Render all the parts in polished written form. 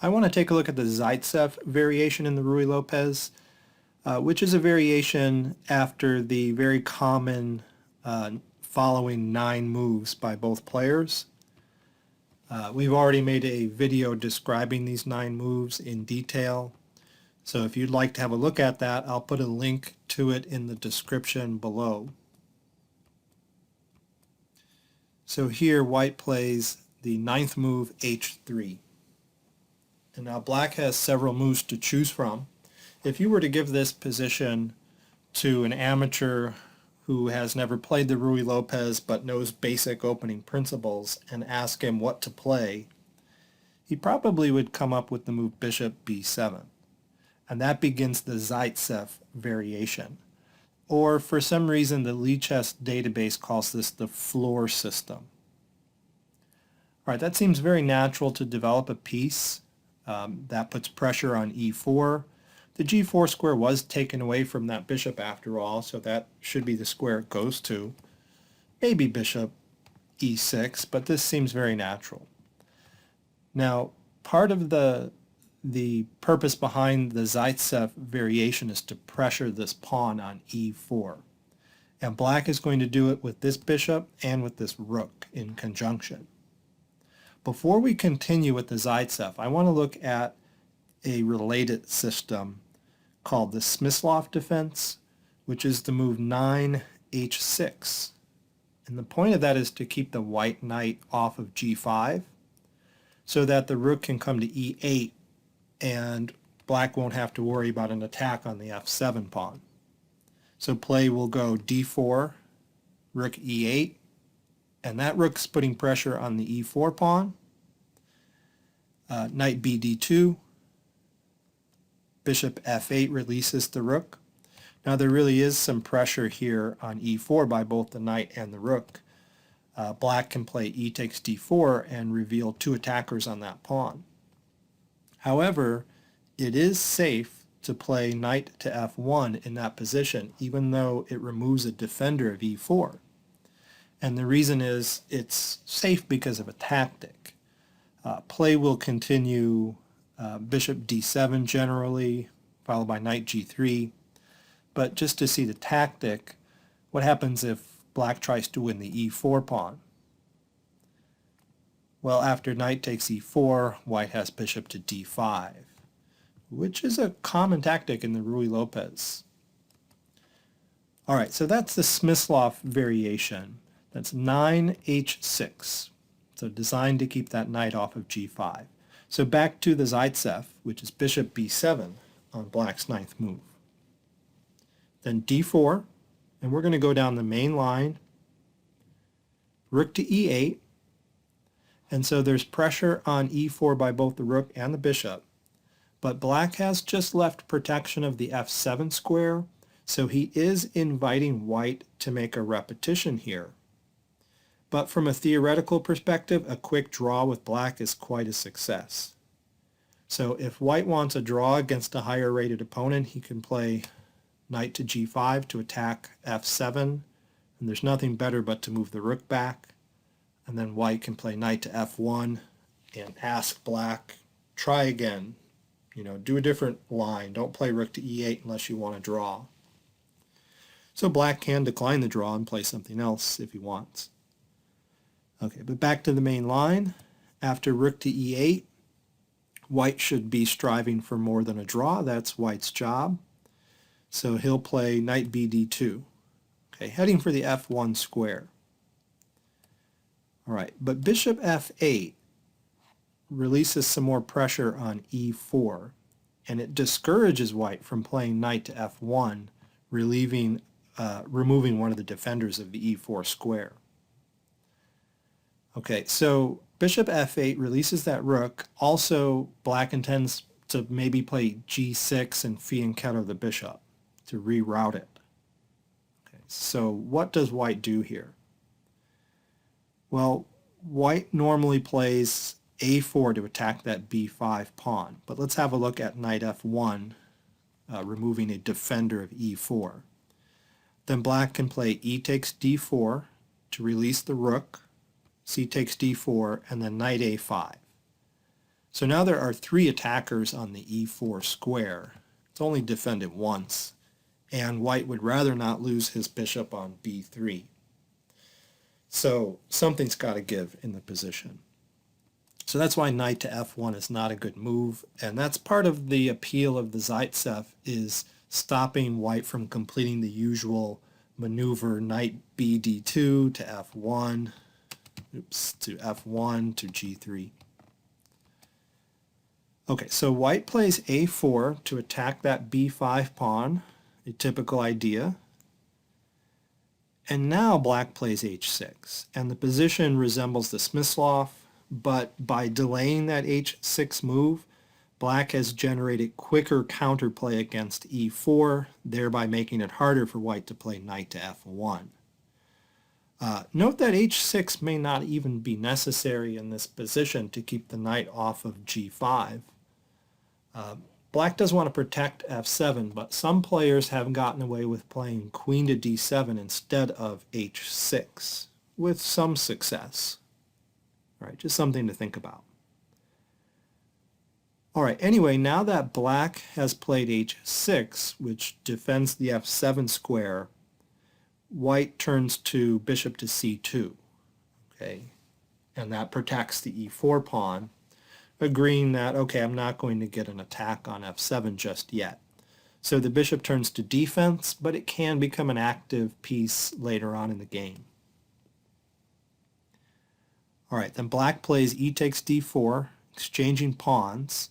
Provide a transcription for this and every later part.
I want to take a look at the Zaitsev variation in the Ruy Lopez, which is a variation after the very common following 9 moves by both players. We've already made a video describing these 9 moves in detail, so if you'd like to have a look at that, I'll put a link to it in the description below. So here white plays the 9th move, h3. And now black has several moves to choose from. If you were to give this position to an amateur who has never played the Ruy Lopez but knows basic opening principles and ask him what to play, he probably would come up with the move bishop b7. And that begins the Zaitsev variation. Or for some reason the Lichess database calls this the Flohr System. All right, that seems very natural to develop a piece. That puts pressure on e4. The g4 square was taken away from that bishop after all, so that should be the square it goes to. Maybe bishop e6, but this seems very natural. Now, part of the purpose behind the Zaitsev variation is to pressure this pawn on e4. And black is going to do it with this bishop and with this rook in conjunction. Before we continue with the Zaitsev, I want to look at a related system called the Smyslov defense, which is the move 9h6. And the point of that is to keep the white knight off of g5 so that the rook can come to e8 and black won't have to worry about an attack on the f7 pawn. So play will go d4, rook e8, and that rook's putting pressure on the e4 pawn. Knight bd2, bishop f8 releases the rook. Now there really is some pressure here on e4 by both the knight and the rook. Black can play e takes d4 and reveal 2 attackers on that pawn. However, it is safe to play knight to f1 in that position, even though it removes a defender of e4. And the reason is it's safe because of a tactic. Play will continue bishop d7 generally, followed by knight g3. But just to see the tactic, what happens if black tries to win the e4 pawn? Well, after knight takes e4, white has bishop to d5, which is a common tactic in the Ruy Lopez. All right, so that's the Smyslov variation. That's 9h6. So designed to keep that knight off of g5. So back to the Zaitsev, which is bishop b7 on black's 9th move. Then d4, and we're going to go down the main line, rook to e8, and so there's pressure on e4 by both the rook and the bishop, but black has just left protection of the f7 square, so he is inviting white to make a repetition here. But from a theoretical perspective, a quick draw with black is quite a success. So if white wants a draw against a higher rated opponent, he can play knight to g5 to attack f7, and there's nothing better but to move the rook back, and then white can play knight to f1 and ask black, try again, do a different line, don't play rook to e8 unless you want to draw. So black can decline the draw and play something else if he wants. Okay, but back to the main line. After rook to e8, white should be striving for more than a draw. That's white's job. So he'll play knight bd2. Okay, heading for the f1 square. All right, but bishop f8 releases some more pressure on e4, and it discourages white from playing knight to f1, removing one of the defenders of the e4 square. Okay, so bishop f8 releases that rook. Also, black intends to maybe play g6 and fianchetto the bishop to reroute it. Okay, so what does white do here? Well, white normally plays a4 to attack that b5 pawn, but let's have a look at knight f1, removing a defender of e4. Then black can play e takes d4 to release the rook, c takes d4, and then knight a5. So now there are 3 attackers on the e4 square. It's only defended once, and white would rather not lose his bishop on b3. So something's got to give in the position. So that's why knight to f1 is not a good move, and that's part of the appeal of the Zaitsev, is stopping white from completing the usual maneuver knight b d2 to f1, to f1 to g3. Okay, so white plays a4 to attack that b5 pawn, a typical idea. And now black plays h6, and the position resembles the Smyslov, but by delaying that h6 move, black has generated quicker counterplay against e4, thereby making it harder for white to play knight to f1. Note that h6 may not even be necessary in this position to keep the knight off of g5. Black does want to protect f7, but some players have gotten away with playing queen to d7 instead of h6, with some success. All right, just something to think about. All right, anyway, now that black has played h6, which defends the f7 square, white turns to bishop to c2, okay, and that protects the e4 pawn, agreeing that, okay, I'm not going to get an attack on f7 just yet. So the bishop turns to defense, but it can become an active piece later on in the game. All right, then black plays e takes d4, exchanging pawns,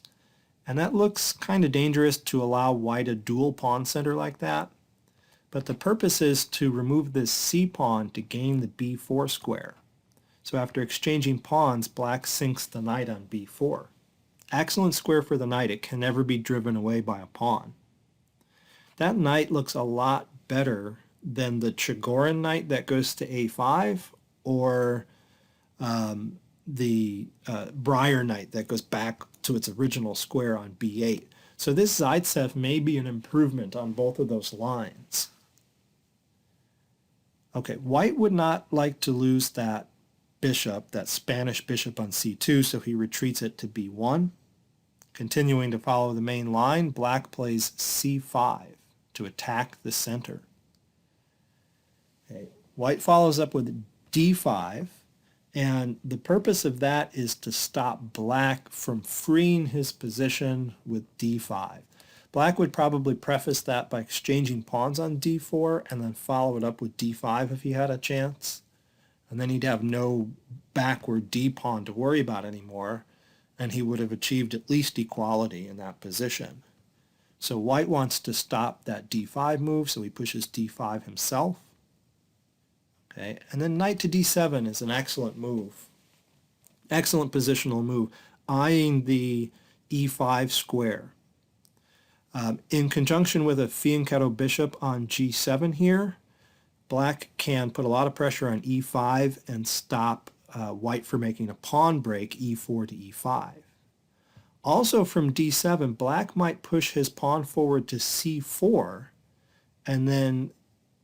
and that looks kind of dangerous to allow white a dual pawn center like that, but the purpose is to remove this c pawn to gain the b4 square. So after exchanging pawns, black sinks the knight on b4. Excellent square for the knight. It can never be driven away by a pawn. That knight looks a lot better than the Chigorin knight that goes to a5, or the Breyer knight that goes back to its original square on b8. So this Zaitsev may be an improvement on both of those lines. Okay, white would not like to lose that bishop, that Spanish bishop on c2, so he retreats it to b1. Continuing to follow the main line, black plays c5 to attack the center. Okay. White follows up with d5, and the purpose of that is to stop black from freeing his position with d5. Black would probably preface that by exchanging pawns on d4 and then follow it up with d5 if he had a chance. And then he'd have no backward d pawn to worry about anymore, and he would have achieved at least equality in that position. So white wants to stop that d5 move, so he pushes d5 himself. Okay, and then knight to d7 is an excellent move. Excellent positional move, eyeing the e5 square. In conjunction with a fianchetto bishop on g7 here, black can put a lot of pressure on e5 and stop white from making a pawn break e4 to e5. Also from d7, black might push his pawn forward to c4 and then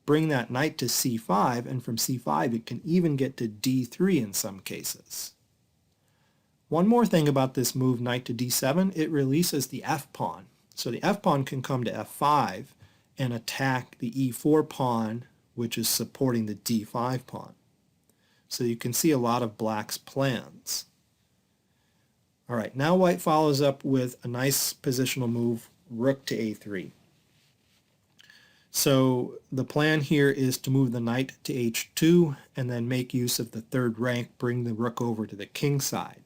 bring that knight to c5, and from c5 it can even get to d3 in some cases. One more thing about this move, knight to d7, it releases the f pawn. So the f pawn can come to f5 and attack the e4 pawn, which is supporting the d5 pawn. So you can see a lot of black's plans. All right, now white follows up with a nice positional move, rook to a3. So the plan here is to move the knight to h2 and then make use of the third rank, bring the rook over to the king side.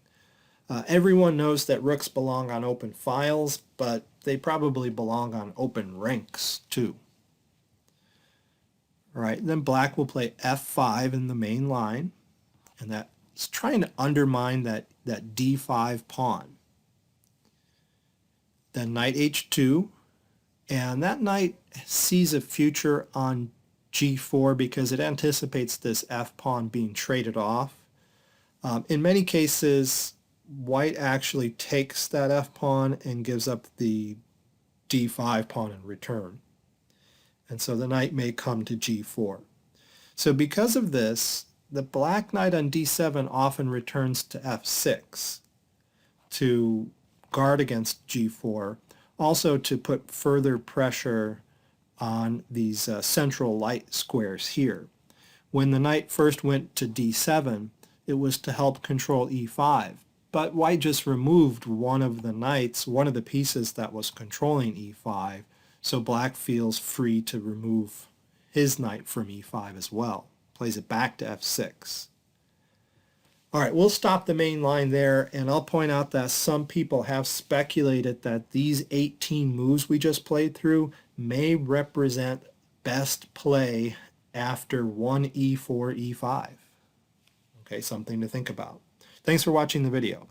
Everyone knows that rooks belong on open files, but they probably belong on open ranks too. All right, then black will play f5 in the main line, and that's trying to undermine that d5 pawn. Then knight h2, and that knight sees a future on g4 because it anticipates this f pawn being traded off. In many cases, white actually takes that f pawn and gives up the d5 pawn in return. And so the knight may come to g4. So because of this, the black knight on d7 often returns to f6 to guard against g4, also to put further pressure on these central light squares here. When the knight first went to d7, it was to help control e5, but white just removed one of the knights, one of the pieces that was controlling e5, so black feels free to remove his knight from e5 as well. Plays it back to f6. All right, we'll stop the main line there, and I'll point out that some people have speculated that these 18 moves we just played through may represent best play after 1e4, e5. Okay, something to think about. Thanks for watching the video.